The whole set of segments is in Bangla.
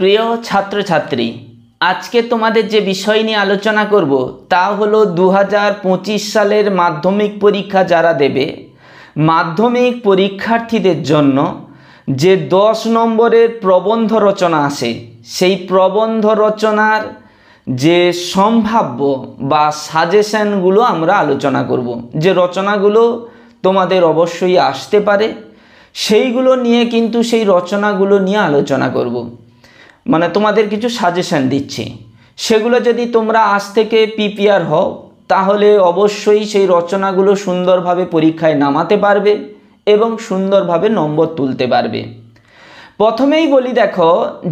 প্রিয় ছাত্রছাত্রী, আজকে তোমাদের যে বিষয় নিয়ে আলোচনা করব তা হলো 2025 সালের মাধ্যমিক পরীক্ষা যারা দেবে, মাধ্যমিক পরীক্ষার্থীদের জন্য যে 10 নম্বরের প্রবন্ধ রচনা আসে, সেই প্রবন্ধ রচনার যে সম্ভাব্য বা সাজেশনগুলো আমরা আলোচনা করব। যে রচনাগুলো তোমাদের অবশ্যই আসতে পারে সেইগুলো নিয়ে কিন্তু সেই রচনাগুলো নিয়ে আলোচনা করব। মানে তোমাদের কিছু সাজেশন দিচ্ছি, সেগুলো যদি তোমরা আজ থেকে প্রিপেয়ার হও তাহলে অবশ্যই সেই রচনাগুলো সুন্দরভাবে পরীক্ষায় নামাতে পারবে এবং সুন্দরভাবে নম্বর তুলতে পারবে। প্রথমেই বলি, দেখো,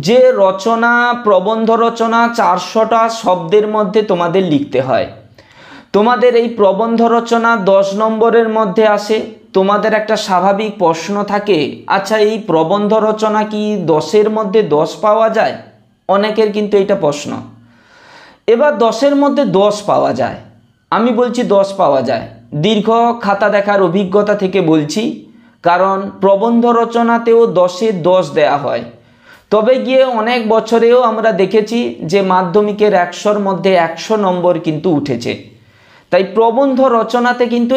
যে রচনা প্রবন্ধ রচনা 400টা শব্দের মধ্যে তোমাদের লিখতে হয়। তোমাদের এই প্রবন্ধ রচনা 10 নম্বরের মধ্যে আসে। তোমাদের একটা স্বাভাবিক প্রশ্ন থাকে, আচ্ছা এই প্রবন্ধ রচনা কি 10-এর মধ্যে 10 পাওয়া যায়? অনেকের কিন্তু এটা প্রশ্ন। এবার 10-এর মধ্যে 10 পাওয়া যায়, আমি বলছি 10 পাওয়া যায়। দীর্ঘ খাতা দেখার অভিজ্ঞতা থেকে বলছি, কারণ প্রবন্ধ রচনাতেও 10-এ 10 দেয়া হয়। তবে গিয়ে অনেক বছরেও আমরা দেখেছি যে মাধ্যমিকের 100-র মধ্যে 100 নম্বর কিন্তু উঠেছে। তাই প্রবন্ধ রচনাতে কিন্তু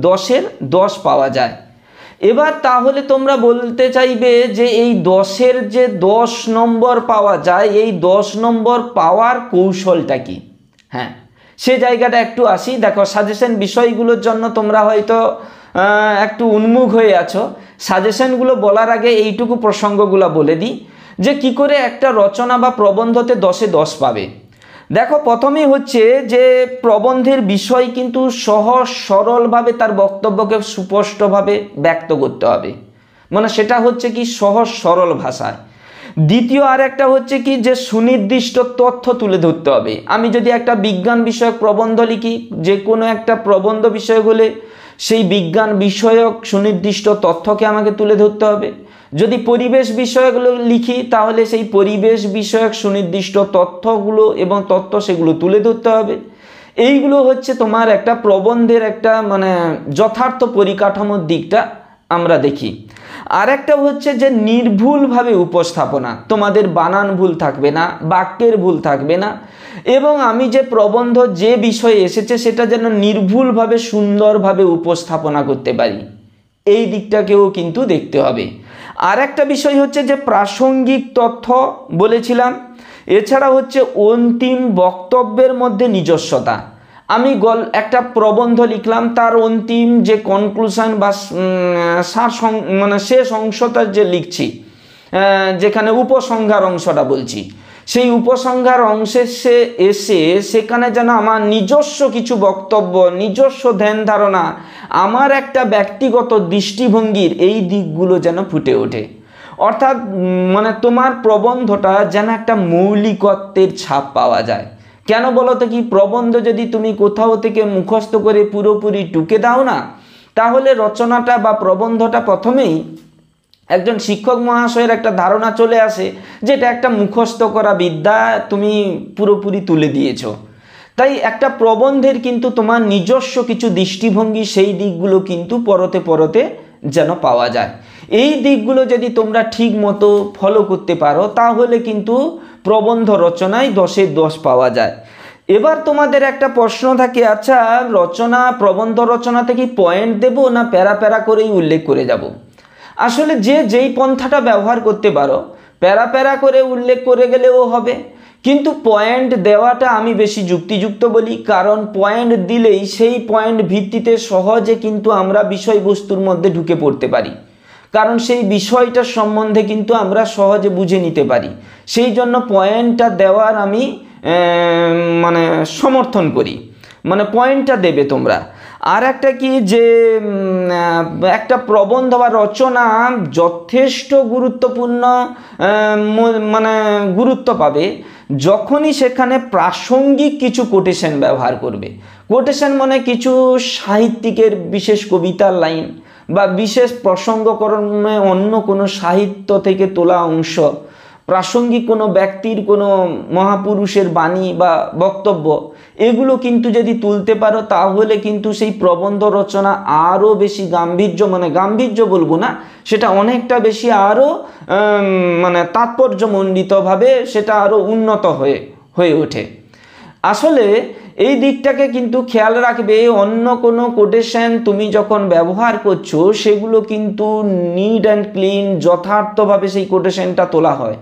10-এর 10 পাওয়া যায়। এবার তাহলে তোমরা বলতে চাইবে যে এই 10-এর যে 10 নম্বর পাওয়া যায়, এই 10 নম্বর পাওয়ার কৌশলটা কি? হ্যাঁ, সে জায়গাটা একটু আসি। দেখো, সাজেশন বিষয়গুলোর জন্য তোমরা হয়তো একটু উন্মুখ হয়ে আছো। সাজেশনগুলো বলার আগে এইটুকু প্রসঙ্গগুলো বলে দিই যে কি করে একটা রচনা বা প্রবন্ধতে 10-এ 10 পাবে। দেখো, প্রথমেই হচ্ছে যে প্রবন্ধের বিষয় কিন্তু সহজ সরলভাবে তার বক্তব্যকে সুস্পষ্টভাবে ব্যক্ত করতে হবে, মানে সেটা হচ্ছে কি সহজ সরল ভাষায়। দ্বিতীয় আর একটা হচ্ছে কি যে সুনির্দিষ্ট তথ্য তুলে ধরতে হবে। আমি যদি একটা বিজ্ঞান বিষয়ক প্রবন্ধ লিখি, যে কোনো একটা প্রবন্ধ বিষয় হলে সেই বিজ্ঞান বিষয়ক সুনির্দিষ্ট তথ্যকে আমাকে তুলে ধরতে হবে। যদি পরিবেশ বিষয়গুলো লিখি তাহলে সেই পরিবেশ বিষয়ক সুনির্দিষ্ট তথ্যগুলো এবং তথ্য সেগুলো তুলে ধরতে হবে। এইগুলো হচ্ছে তোমার একটা প্রবন্ধের একটা যথার্থ পরিকাঠামোর দিকটা আমরা দেখি। আর একটা হচ্ছে যে নির্ভুলভাবে উপস্থাপনা, তোমাদের বানান ভুল থাকবে না, বাক্যের ভুল থাকবে না, এবং আমি যে প্রবন্ধ যে বিষয়ে এসেছে সেটা যেন নির্ভুলভাবে সুন্দরভাবে উপস্থাপনা করতে পারি, এই দিকটাকেও কিন্তু দেখতে হবে। আর একটা বিষয় হচ্ছে যে প্রাসঙ্গিক তথ্য বলেছিলাম। এছাড়া হচ্ছে অন্তিম বক্তব্যের মধ্যে নিজস্বতা। আমি একটা প্রবন্ধ লিখলাম, তার অন্তিম যে কনক্লুশন বা শেষ অংশটা যে লিখছি, যেখানে উপসংহার অংশটা বলছি, সেই উপসংহার অংশে এসে সেখানে যেন আমার নিজস্ব কিছু বক্তব্য, নিজস্ব ধ্যান ধারণা, আমার একটা ব্যক্তিগত দৃষ্টিভঙ্গির এই দিকগুলো যেন ফুটে ওঠে। অর্থাৎ তোমার প্রবন্ধটা যেন একটা মৌলিকত্বের ছাপ পাওয়া যায়। কেন বলো তো? কি প্রবন্ধ যদি তুমি কোথাও থেকে মুখস্থ করে পুরোপুরি টুকে দাও না, তাহলে রচনাটা বা প্রবন্ধটা প্রথমেই একজন শিক্ষক মহাশয়ের একটা ধারণা চলে আসে যে এটা একটা মুখস্থ করা বিদ্যা, তুমি পুরোপুরি তুলে দিয়েছো। তাই একটা প্রবন্ধের কিন্তু তোমার নিজস্ব কিছু দৃষ্টিভঙ্গি, সেই দিকগুলো কিন্তু পরতে পরতে যেন পাওয়া যায়। এই দিকগুলো যদি তোমরা ঠিক মতো ফলো করতে পারো তাহলে কিন্তু প্রবন্ধ রচনায় 10-এ 10 পাওয়া যায়। এবার তোমাদের একটা প্রশ্ন থাকে, আচ্ছা প্রবন্ধ রচনাতে কি পয়েন্ট দেব না প্যারা প্যারা করেই উল্লেখ করে যাব? আসলে যেই পন্থাটা ব্যবহার করতে পারো, প্যারা প্যারা করে উল্লেখ করে গেলেও হবে, কিন্তু পয়েন্ট দেওয়াটা আমি বেশি যুক্তিযুক্ত বলি। কারণ পয়েন্ট দিলেই সেই পয়েন্ট ভিত্তিতে সহজে কিন্তু আমরা বিষয়বস্তুর মধ্যে ঢুকে পড়তে পারি, কারণ সেই বিষয়টার সম্বন্ধে কিন্তু আমরা সহজে বুঝে নিতে পারি। সেই জন্য পয়েন্টটা দেওয়ার আমি সমর্থন করি, পয়েন্টটা দেবে তোমরা। আর একটা কি যে একটা প্রবন্ধ বা রচনা যথেষ্ট গুরুত্বপূর্ণ গুরুত্ব পাবে যখনই সেখানে প্রাসঙ্গিক কিছু কোটেশন ব্যবহার করবে। কোটেশন কিছু সাহিত্যিকের বিশেষ কবিতার লাইন বা বিশেষ প্রসঙ্গক্রমে অন্য কোনো সাহিত্য থেকে তোলা অংশ প্রাসঙ্গিক কোনো ব্যক্তির কোনো মহাপুরুষের বাণী বা বক্তব্য, এগুলো কিন্তু যদি তুলতে পারো তাহলে কিন্তু সেই প্রবন্ধ রচনা আরও বেশি গাম্ভীর্য, মানে গাম্ভীর্য বলবো না, সেটা অনেকটা বেশি আরও মানে তাৎপর্যমণ্ডিতভাবে সেটা আরও উন্নত হয়ে ওঠে। আসলে এই দিকটাকে কিন্তু খেয়াল রাখবে, অন্য কোনো কোটেশন তুমি যখন ব্যবহার করছো সেগুলো কিন্তু নিট অ্যান্ড ক্লিন যথার্থভাবে সেই কোটেশনটা তোলা হয়।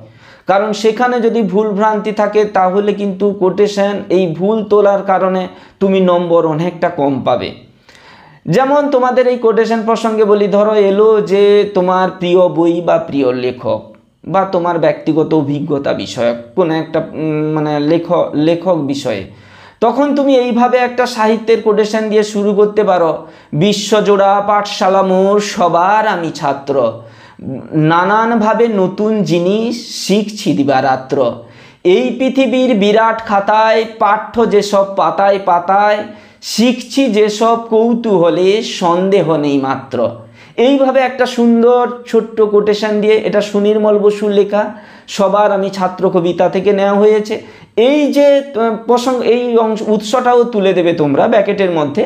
কারণ সেখানে যদি ভুল ভ্রান্তি থাকে তাহলে কিন্তু কোটেশন এই ভুল তোলার কারণে তুমি নম্বর অনেকটা কম পাবে। যেমন তোমাদের এই কোটেশন প্রসঙ্গে বলি, ধরো এলো যে তোমার প্রিয় বই বা প্রিয় লেখক বা তোমার ব্যক্তিগত অভিজ্ঞতা বিষয়ক কোনো একটা মানে লেখক বিষয়ে, তখন তুমি এইভাবে একটা সাহিত্যের কোটেশন দিয়ে শুরু করতে পারো, বিশ্বজোড়া পাঠশালা মোর সবার আমি ছাত্র, নানানভাবে নতুন জিনিস শিখছি দিবারাত্র, এই পৃথিবীর বিরাট খাতায় পাঠ্য যেসব পাতায় পাতায়, শিখছি যেসব কৌতূহলে সন্দেহ নেই মাত্র। এইভাবে একটা সুন্দর ছোট্ট কোটেশন দিয়ে, এটা সুনির্মল বসুর লেখা সবার আমি ছাত্র কবিতা থেকে নেওয়া হয়েছে। এই যে প্রসঙ্গ, এই উৎসটাও তুলে দেবে তোমরা ব্যাকেটের মধ্যে।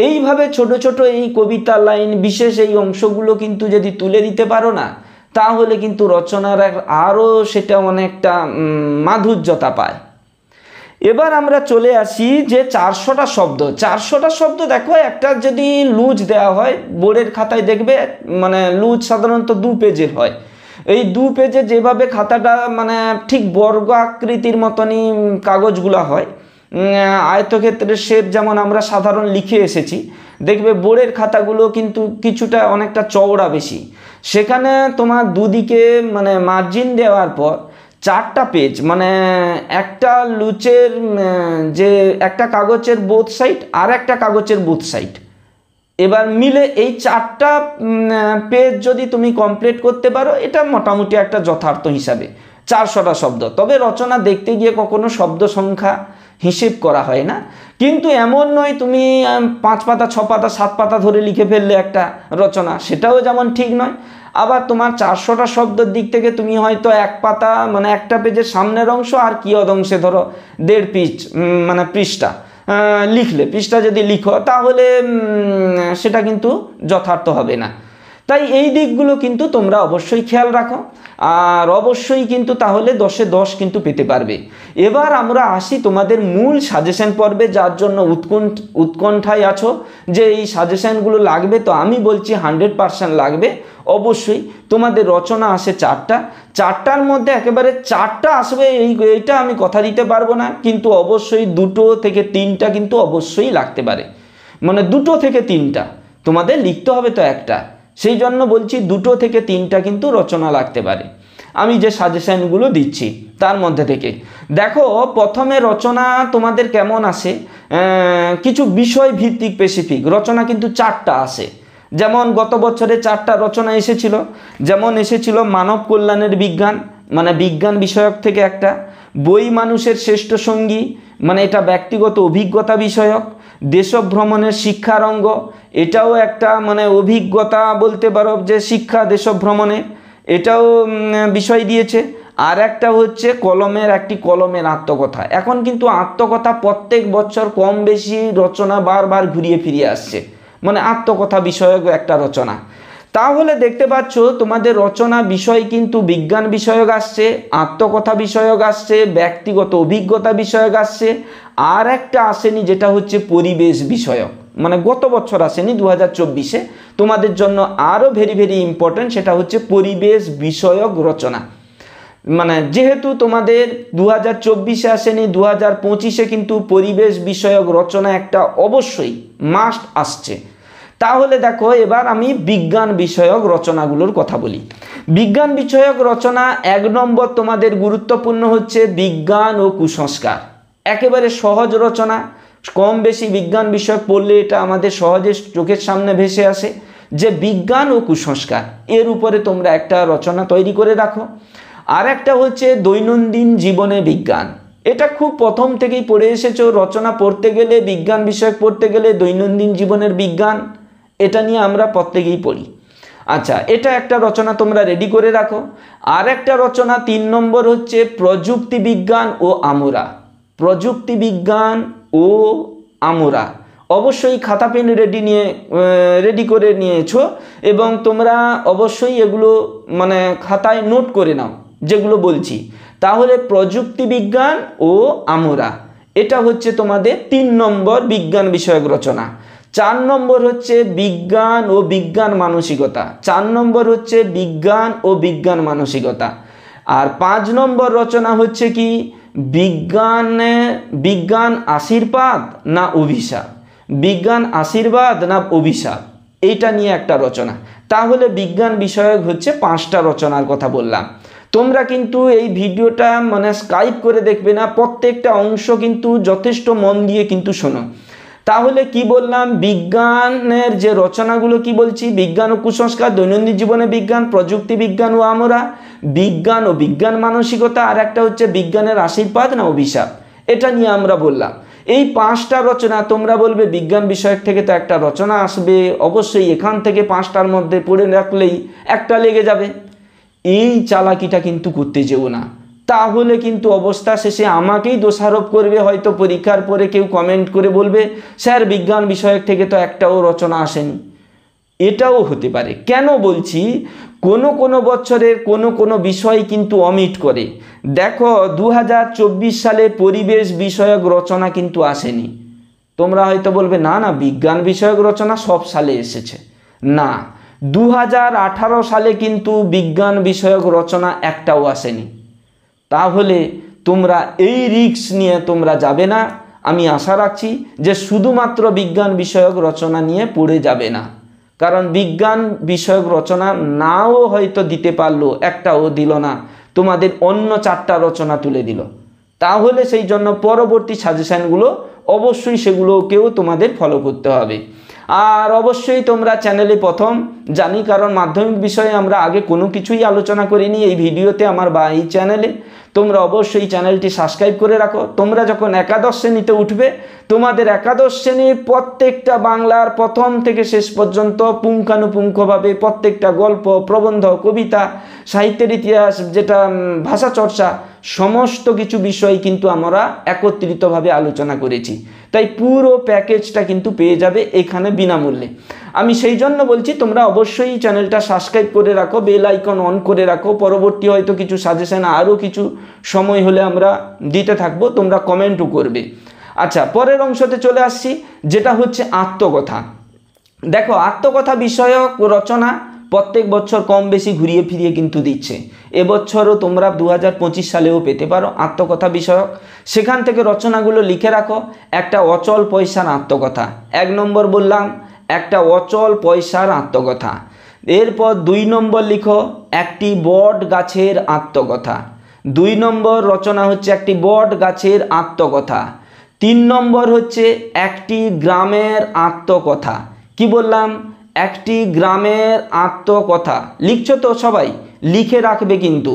এইভাবে ছোট ছোট এই কবিতা লাইন বিশেষ এই অংশগুলো কিন্তু যদি তুলে দিতে পারো না, তাহলে কিন্তু রচনার আরও সেটা অনেকটা মাধুর্যতা পায়। এবার আমরা চলে আসি যে 400টা শব্দ। 400টা শব্দ দেখো, একটা যদি লুজ দেওয়া হয় বোর্ডের খাতায় দেখবে, মানে লুজ সাধারণত 2 পেজের হয়। এই 2 পেজে যেভাবে খাতাটা মানে ঠিক বর্গ আকৃতির মতনই কাগজগুলো হয়, আয়তক্ষেত্রের শেপ যেমন আমরা সাধারণ লিখে এসেছি, দেখবে বোর্ডের খাতাগুলো কিন্তু কিছুটা অনেকটা চওড়া বেশি। সেখানে তোমার দুদিকে মানে মার্জিন দেওয়ার পর 4টা পেজ, মানে একটা লুচের যে একটা কাগজের বোথ সাইড আর একটা কাগজের বোথ সাইড, এবার মিলে এই 4টা পেজ যদি তুমি কমপ্লিট করতে পারো, এটা মোটামুটি একটা যথার্থ হিসাবে 400টা শব্দ। তবে রচনা দেখতে গিয়ে কখনো শব্দ সংখ্যা হিসেব করা হয় না, কিন্তু এমন নয় তুমি 5 পাতা 6 পাতা 7 পাতা ধরে লিখে ফেললে একটা রচনা, সেটাও যেমন ঠিক নয়। আবার তোমার 400টা শব্দের দিক থেকে তুমি হয়তো 1 পাতা মানে একটা পেজের সামনের অংশ আর কিয়দ অংশে ধরো 1.5 পেজ মানে পৃষ্ঠা লিখলে, পৃষ্ঠা যদি লিখো তাহলে সেটা কিন্তু যথার্থ হবে না। তাই এই দিকগুলো কিন্তু তোমরা অবশ্যই খেয়াল রাখো, আর অবশ্যই কিন্তু তাহলে 10এ 10 কিন্তু পেতে পারবে। এবার আমরা আসি তোমাদের মূল সাজেশন পর্বে, যার জন্য উৎকণ্ঠায় আছো যে এই সাজেশনগুলো লাগবে। তো আমি বলছি 100% লাগবে অবশ্যই। তোমাদের রচনা আসে 4টার মধ্যে একেবারে 4টা আসবে এইটা আমি কথা দিতে পারবো না, কিন্তু অবশ্যই 2 থেকে 3টা কিন্তু অবশ্যই লাগতে পারে, মানে 2 থেকে 3টা তোমাদের লিখতে হবে তো একটা, সেই জন্য বলছি 2 থেকে 3টা কিন্তু রচনা লাগতে পারে। আমি যে সাজেশনগুলো দিচ্ছি তার মধ্যে থেকে দেখো, প্রথমে রচনা তোমাদের কেমন আসে, কিছু বিষয় ভিত্তিক স্পেসিফিক রচনা কিন্তু 4টা আসে। যেমন গত বছরে 4টা রচনা এসেছিল, যেমন এসেছিল মানব কল্যাণের বিজ্ঞান, মানে বিজ্ঞান বিষয়ক থেকে একটা, বই মানুষের শ্রেষ্ঠ সঙ্গী, মানে এটা ব্যক্তিগত অভিজ্ঞতা বিষয়ক, দেশভ্রমণের শিক্ষার অঙ্গ, এটাও একটা মানে অভিজ্ঞতা বলতে পারো যে শিক্ষা দেশভ্রমণে, এটাও বিষয় দিয়েছে। আর একটা হচ্ছে কলমের আত্মকথা। এখন কিন্তু আত্মকথা প্রত্যেক বছর কম বেশি রচনা বারবার ঘুরিয়ে ফিরিয়ে আসছে, মানে আত্মকথা বিষয়ক একটা রচনা। তাহলে দেখতে পাচ্ছ তোমাদের রচনা বিষয় কিন্তু বিজ্ঞান বিষয়ক আসছে, আত্মকথা বিষয়ক আসছে, ব্যক্তিগত অভিজ্ঞতা বিষয়ক আসছে, আর একটা আসেনি যেটা হচ্ছে পরিবেশ বিষয়ক, মানে গত বছর আসেনি 2024-এ, তোমাদের জন্য আরও ভেরি ভেরি ইম্পর্টেন্ট, সেটা হচ্ছে পরিবেশ বিষয়ক রচনা। মানে যেহেতু তোমাদের 2024-এ আসেনি, 2025-এ কিন্তু পরিবেশ বিষয়ক রচনা একটা অবশ্যই মাস্ট আসছে। তাহলে দেখো এবার আমি বিজ্ঞান বিষয়ক রচনাগুলোর কথা বলি। বিজ্ঞান বিষয়ক রচনা 1 নম্বর তোমাদের গুরুত্বপূর্ণ হচ্ছে বিজ্ঞান ও কুসংস্কার। একেবারে সহজ রচনা, কম বেশি বিজ্ঞান বিষয়ক পড়লে এটা আমাদের সহজে চোখের সামনে ভেসে আসে যে বিজ্ঞান ও কুসংস্কার, এর উপরে তোমরা একটা রচনা তৈরি করে রাখো। আর একটা হচ্ছে দৈনন্দিন জীবনে বিজ্ঞান, এটা খুব প্রথম থেকেই পড়ে এসেছো, রচনা পড়তে গেলে বিজ্ঞান বিষয়ক পড়তে গেলে দৈনন্দিন জীবনের বিজ্ঞান, এটা নিয়ে আমরা প্রত্যেকেই পড়ি। আচ্ছা, এটা একটা রচনা তোমরা রেডি করে রাখো। আর একটা রচনা 3 নম্বর হচ্ছে প্রযুক্তি বিজ্ঞান ও আমরা। প্রযুক্তি বিজ্ঞান ও আমরা অবশ্যই খাতা পেন রেডি করে নিয়েছো এবং তোমরা অবশ্যই এগুলো মানে খাতায় নোট করে নাও যেগুলো বলছি। তাহলে প্রযুক্তি বিজ্ঞান ও আমরা এটা হচ্ছে তোমাদের 3 নম্বর বিজ্ঞান বিষয়ক রচনা। 4 নম্বর হচ্ছে বিজ্ঞান ও বিজ্ঞান মানসিকতা। 4 নম্বর হচ্ছে বিজ্ঞান ও বিজ্ঞান মানসিকতা। আর 5 নম্বর রচনা হচ্ছে কি বিজ্ঞান আশীর্বাদ না অভিশাপ। বিজ্ঞান আশীর্বাদ না অভিশাপ, এইটা নিয়ে একটা রচনা। তাহলে বিজ্ঞান বিষয়ক হচ্ছে 5টা রচনার কথা বললাম। তোমরা কিন্তু এই ভিডিওটা মানে স্কাইপ করে দেখবে না, প্রত্যেকটা অংশ কিন্তু যথেষ্ট মন দিয়ে কিন্তু শোনো। তাহলে কি বললাম, বিজ্ঞানের যে রচনাগুলো কি বলছি, বিজ্ঞান ও কুসংস্কার, দৈনন্দিন জীবনে বিজ্ঞান, প্রযুক্তি বিজ্ঞান ও আমরা, বিজ্ঞান ও বিজ্ঞান মানসিকতা, আর একটা হচ্ছে বিজ্ঞানের আশীর্বাদ না অভিশাপ। এটা নিয়ে আমরা বললাম। এই 5টা রচনা তোমরা বলবে বিজ্ঞান বিষয়ক থেকে তো একটা রচনা আসবে, অবশ্যই এখান থেকে 5টার মধ্যে পড়ে রাখলেই একটা লেগে যাবে। এই চালাকিটা কিন্তু করতে যেও না, তাহলে কিন্তু অবস্থা শেষে আমাকেই দোষারোপ করবে। হয়তো পরীক্ষার পরে কেউ কমেন্ট করে বলবে স্যার বিজ্ঞান বিষয়ক থেকে তো একটাও রচনা আসেনি। এটাও হতে পারে। কেন বলছি, কোনো বছরের কোনো বিষয় কিন্তু অমিট করে। দেখো 2024 সালে পরিবেশ বিষয়ক রচনা কিন্তু আসেনি। তোমরা হয়তো বলবে না না বিজ্ঞান বিষয়ক রচনা সব সালে এসেছে। না, 2018 সালে কিন্তু বিজ্ঞান বিষয়ক রচনা একটাও আসেনি। তাহলে তোমরা এই রিস্ক নিয়ে তোমরা যাবে না। আমি আশা রাখছি যে শুধুমাত্র বিজ্ঞান বিষয়ক রচনা নিয়ে পড়ে যাবে না, কারণ বিজ্ঞান বিষয়ক রচনা নাও হয়তো দিতে পারলো, একটাও দিল না, তোমাদের অন্য 4টা রচনা তুলে দিল। তাহলে সেই জন্য পরবর্তী সাজেশনগুলো অবশ্যই সেগুলোকেও তোমাদের ফলো করতে হবে। আর অবশ্যই তোমরা চ্যানেলে প্রথম জানি, কারণ মাধ্যমিক বিষয়ে আমরা আগে কোনো কিছুই আলোচনা করিনি এই ভিডিওতে আমার বা এই চ্যানেলে। তোমরা অবশ্যই চ্যানেলটি সাবস্ক্রাইব করে রাখো। তোমরা যখন একাদশ শ্রেণীতে উঠবে, তোমাদের একাদশ শ্রেণীর প্রত্যেকটা বাংলার প্রথম থেকে শেষ পর্যন্ত পুঙ্খানুপুঙ্খভাবে প্রত্যেকটা গল্প, প্রবন্ধ, কবিতা, সাহিত্যের ইতিহাস, যেটা ভাষা চর্চা, সমস্ত কিছু বিষয় কিন্তু আমরা একত্রিতভাবে আলোচনা করেছি। তাই পুরো প্যাকেজটা কিন্তু পেয়ে যাবে এখানে বিনামূল্যে। আমি সেই জন্য বলছি তোমরা অবশ্যই চ্যানেলটা সাবস্ক্রাইব করে রাখো, বেল আইকন অন করে রাখো। পরবর্তী হয়তো কিছু সাজেশন আরও কিছু সময় হলে আমরা দিতে থাকবো, তোমরা কমেন্টও করবে। আচ্ছা, পরের অংশতে চলে আসছি, যেটা হচ্ছে আত্মকথা। দেখো আত্মকথা বিষয়ক রচনা প্রত্যেক বছর কম বেশি ঘুরিয়ে ফিরিয়ে কিন্তু দিচ্ছে। এবছরও তোমরা 2025 সালেও পেতে পারো আত্মকথা বিষয়ক। সেখান থেকে রচনাগুলো লিখে রাখো। একটা অচল পয়সার আত্মকথা, 1 নম্বর বললাম, একটা অচল পয়সার আত্মকথা। এরপর 2 নম্বর লিখো একটি বট গাছের আত্মকথা। 2 নম্বর রচনা হচ্ছে একটি বট গাছের আত্মকথা। 3 নম্বর হচ্ছে একটি গ্রামের আত্মকথা। কি বললাম, একটি গ্রামের আত্মকথা। লিখছো তো সবাই? লিখে রাখবে কিন্তু,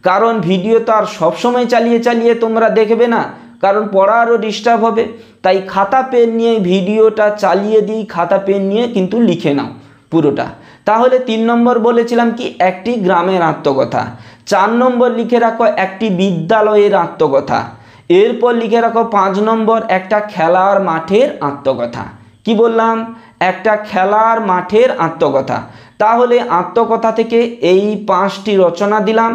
কারণ ভিডিও তো আর সবসময় চালিয়ে তোমরা দেখবে না, কারণ পড়ারও ডিস্টার্ব হবে। তাই খাতা পেন নিয়ে ভিডিওটা চালিয়ে দিই, খাতা পেন নিয়ে কিন্তু লিখে নাও পুরোটা। তাহলে 3 নম্বর বলেছিলাম কি একটি গ্রামের আত্মকথা। 4 নম্বর লিখে রাখো একটি বিদ্যালয়ের আত্মকথা। এরপর লিখে রাখো 5 নম্বর একটা খেলার মাঠের আত্মকথা। কি বললাম, একটা খেলার মাঠের আত্মকথা। তাহলে আত্মকথা থেকে এই 5টি রচনা দিলাম,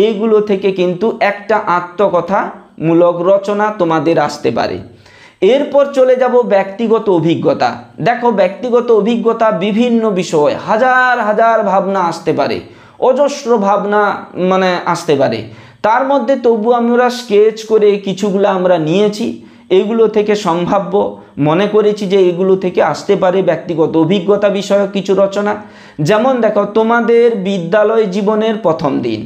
এইগুলো থেকে কিন্তু একটা আত্মকথামূলক রচনা তোমাদের আসতে পারে। এরপর চলে যাব ব্যক্তিগত অভিজ্ঞতা। দেখো ব্যক্তিগত অভিজ্ঞতা বিভিন্ন বিষয়, হাজার ভাবনা আসতে পারে, অজস্র ভাবনা আসতে পারে। তার মধ্যে তবু আমরা স্কেচ করে কিছুগুলো আমরা নিয়েছি, এগুলো থেকে সম্ভাব্য মনে করেছি যে এগুলো থেকে আসতে পারে ব্যক্তিগত অভিজ্ঞতা বিষয়ক কিছু রচনা। যেমন দেখো তোমাদের বিদ্যালয় জীবনের প্রথম দিন,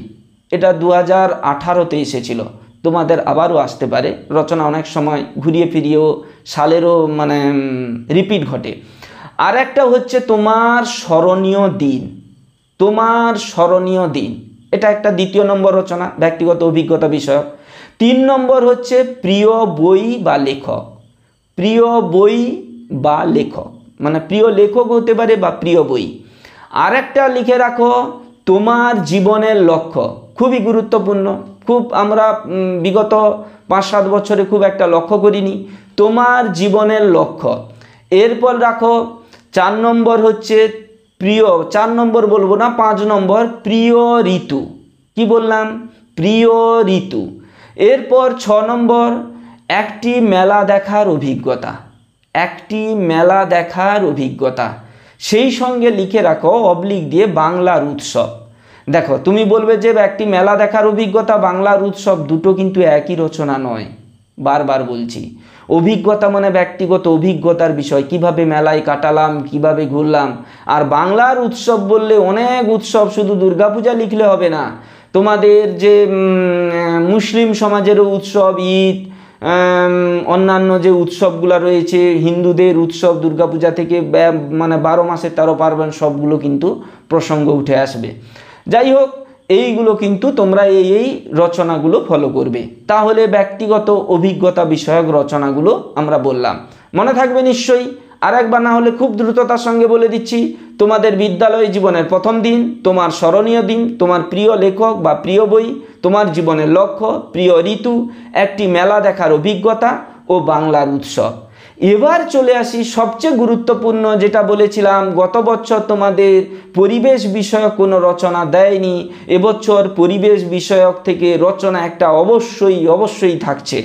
এটা 2018-তে এসেছিল, তোমাদের আবারও আসতে পারে রচনা। অনেক সময় ঘুরিয়ে ফিরিয়েও সালেরও রিপিট ঘটে। আর একটা হচ্ছে তোমার স্মরণীয় দিন, তোমার স্মরণীয় দিন, এটা একটা 2 নম্বর রচনা ব্যক্তিগত অভিজ্ঞতা বিষয়ক। 3 নম্বর হচ্ছে প্রিয় বই বা লেখক। প্রিয় বই বা লেখক প্রিয় লেখক হতে পারে বা প্রিয় বই। আর একটা লিখে রাখো তোমার জীবনের লক্ষ্য, খুবই গুরুত্বপূর্ণ। খুব আমরা বিগত 5-7 বছরে খুব একটা লক্ষ্য করিনি। তোমার জীবনের লক্ষ্য। এরপর রাখো 4 নম্বর হচ্ছে প্রিয়, 4 নম্বর বলবো না, 5 নম্বর প্রিয় ঋতু। কি বললাম? প্রিয় ঋতু। এরপর 6 নম্বর একটি মেলা দেখার অভিজ্ঞতা, একটি মেলা দেখার অভিজ্ঞতা। সেই সঙ্গে লিখে রাখো অবলিক দিয়ে বাংলার উৎসব। দেখো তুমি বলবে যে একটি মেলা দেখার অভিজ্ঞতা, বাংলার উৎসব দুটো কিন্তু একই রচনা নয়। বারবার বলছি, অভিজ্ঞতা মানে ব্যক্তিগত অভিজ্ঞতার বিষয়, কিভাবে মেলায় কাটালাম, কিভাবে ঘুরলাম। আর বাংলার উৎসব বললে অনেক উৎসব, শুধু দুর্গাপূজা লিখলে হবে না। তোমাদের যে মুসলিম সমাজেরও উৎসব, ঈদ, অন্যান্য যে উৎসবগুলো রয়েছে, হিন্দুদের উৎসব দুর্গাপূজা থেকে মানে 12 মাসের 13 পার্বণ সবগুলো কিন্তু প্রসঙ্গ উঠে আসবে। যাই হোক, এইগুলো কিন্তু তোমরা এই রচনাগুলো ফলো করবে। তাহলে ব্যক্তিগত অভিজ্ঞতা বিষয়ক রচনাগুলো আমরা বললাম, মনে থাকবে নিশ্চয়ই। আর একবার না হলে খুব দ্রুততার সঙ্গে বলে দিচ্ছি। তোমাদের বিদ্যালয় জীবনের প্রথম দিন, তোমার স্মরণীয় দিন, তোমার প্রিয় লেখক বা প্রিয় বই, তোমার জীবনের লক্ষ্য, প্রিয় ঋতু, একটি মেলা দেখার অভিজ্ঞতা ও বাংলার উৎসব। এবার চলে আসি সবচেয়ে গুরুত্বপূর্ণ, যেটা বলেছিলাম গত বছর তোমাদের পরিবেশ বিষয়ক কোনো রচনা দেয়নি, এবছর পরিবেশ বিষয়ক থেকে রচনা একটা অবশ্যই থাকছে।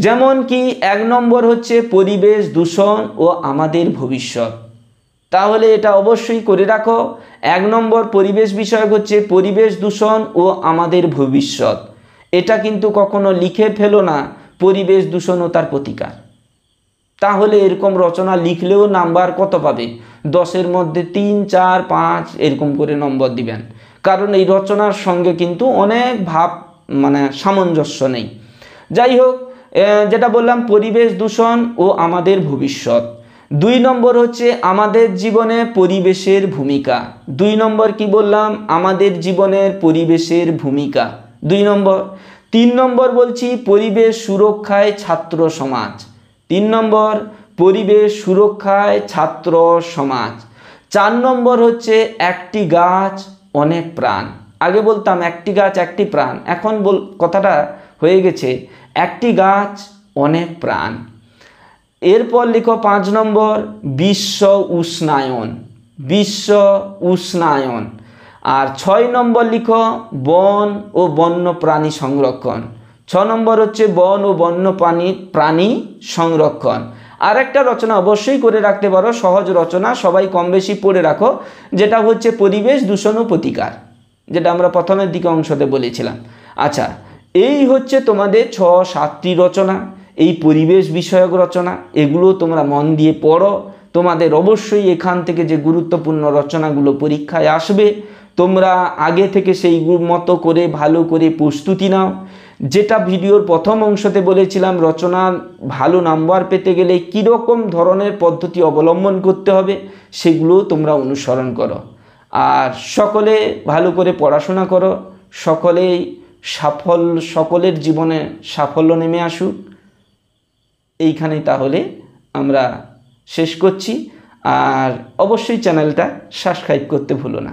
যেমন কি 1 নম্বর হচ্ছে পরিবেশ দূষণ ও আমাদের ভবিষ্যৎ। তাহলে এটা অবশ্যই করে রাখো। 1 নম্বর পরিবেশ বিষয়ক হচ্ছে পরিবেশ দূষণ ও আমাদের ভবিষ্যৎ। এটা কিন্তু কখনো লিখে ফেলো না, পরিবেশ দূষণ ও তার প্রতিকার। তাহলে এরকম রচনা লিখলেও নাম্বার কত পাবে? 10-এর মধ্যে 3, 4, 5 এরকম করে নম্বর দিবেন। কারণ এই রচনার সঙ্গে কিন্তু অনেক ভাব মানে সামঞ্জস্য নেই। যাই হোক, যেটা বললাম পরিবেশ দূষণ ও আমাদের ভবিষ্যৎ। 2 নম্বর হচ্ছে আমাদের জীবনে পরিবেশের ভূমিকা। 2 নম্বর কি বললাম? আমাদের জীবনের পরিবেশের ভূমিকা 2 নম্বর। 3 নম্বর বলছি পরিবেশ সুরক্ষায় ছাত্র সমাজ। 3 নম্বর পরিবেশ সুরক্ষায় ছাত্র সমাজ। 4 নম্বর হচ্ছে একটি গাছ অনেক প্রাণ। আগে বলতাম একটি গাছ একটি প্রাণ, এখন কথাটা হয়ে গেছে একটি গাছ অনেক প্রাণ। এরপর লিখো 5 নম্বর বিশ্ব উষ্ণায়ন, বিশ্ব উষ্ণায়ন। আর 6 নম্বর লিখো বন ও বন্য প্রাণী সংরক্ষণ। 6 নম্বর হচ্ছে বন ও বন্য প্রাণী সংরক্ষণ। আর একটা রচনা অবশ্যই করে রাখতে পারো, সহজ রচনা, সবাই কম বেশি পড়ে রাখো, যেটা হচ্ছে পরিবেশ দূষণ ও প্রতিকার, যেটা আমরা প্রথমের দিকে অংশতে বলেছিলাম। আচ্ছা, এই হচ্ছে তোমাদের 6-7টি রচনা, এই পরিবেশ বিষয়ক রচনা। এগুলো তোমরা মন দিয়ে পড়ো। তোমাদের অবশ্যই এখান থেকে যে গুরুত্বপূর্ণ রচনাগুলো পরীক্ষায় আসবে, তোমরা আগে থেকে সেই মতো করে ভালো করে প্রস্তুতি নাও। যেটা ভিডিওর প্রথম অংশতে বলেছিলাম, রচনার ভালো নাম্বার পেতে গেলে কীরকম ধরনের পদ্ধতি অবলম্বন করতে হবে, সেগুলো তোমরা অনুসরণ করো। আর সকলে ভালো করে পড়াশোনা করো, সকলের জীবনে সাফল্য নেমে আসুক। এইখানেই তাহলে আমরা শেষ করছি। আর অবশ্যই চ্যানেলটা সাবস্ক্রাইব করতে ভুলো না।